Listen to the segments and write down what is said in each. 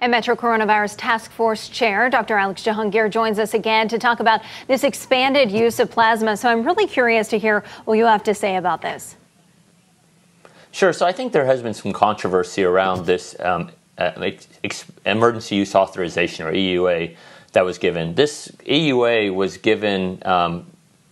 And Metro Coronavirus Task Force Chair Dr. Alex Jahangir joins us again to talk about this expanded use of plasma. So I'm really curious to hear what you have to say about this. Sure. So I think there has been some controversy around this emergency use authorization, or EUA, that was given. This EUA was given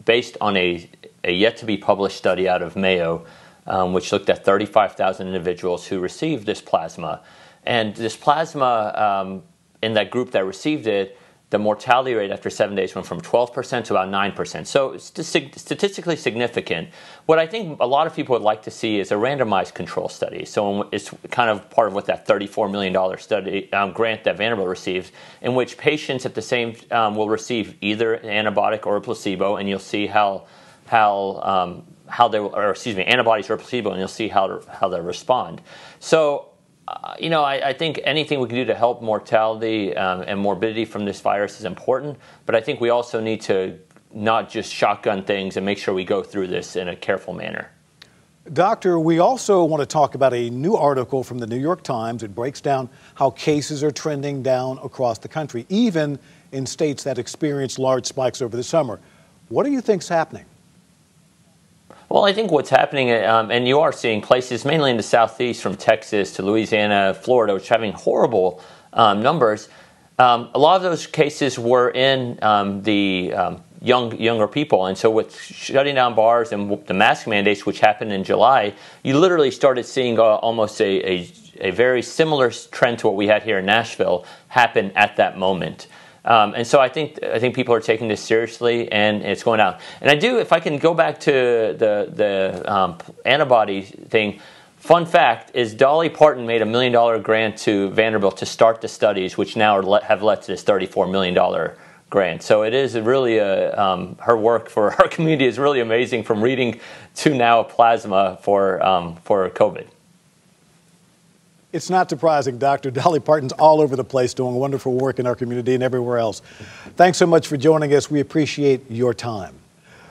based on a yet-to-be-published study out of Mayo, which looked at 35,000 individuals who received this plasma. And this plasma, in that group that received it, the mortality rate after 7 days went from 12% to about 9%. So it's statistically significant. What I think a lot of people would like to see is a randomized control study. So it's kind of part of what that $34 million study grant that Vanderbilt receives, in which patients at the same will receive either an antibiotic or a placebo, and you'll see antibodies or placebo, and you'll see how they respond. So, I think anything we can do to help mortality and morbidity from this virus is important, but I think we also need to not just shotgun things and make sure we go through this in a careful manner. Doctor, we also want to talk about a new article from the New York Times. It breaks down how cases are trending down across the country, even in states that experienced large spikes over the summer. What do you think's happening? Well, I think what's happening, and you are seeing places mainly in the southeast, from Texas to Louisiana, Florida, which are having horrible numbers. A lot of those cases were in the younger people. And so with shutting down bars and the mask mandates, which happened in July, you literally started seeing almost a very similar trend to what we had here in Nashville happen at that moment. And so I think people are taking this seriously, and it's going out. And I do, if I can go back to the antibody thing, fun fact is Dolly Parton made $1 million grant to Vanderbilt to start the studies, which now have led to this $34 million grant. So it is really her work for our community is really amazing, from reading to now plasma for COVID. It's not surprising, Doctor. Dolly Parton's all over the place doing wonderful work in our community and everywhere else. Thanks so much for joining us. We appreciate your time.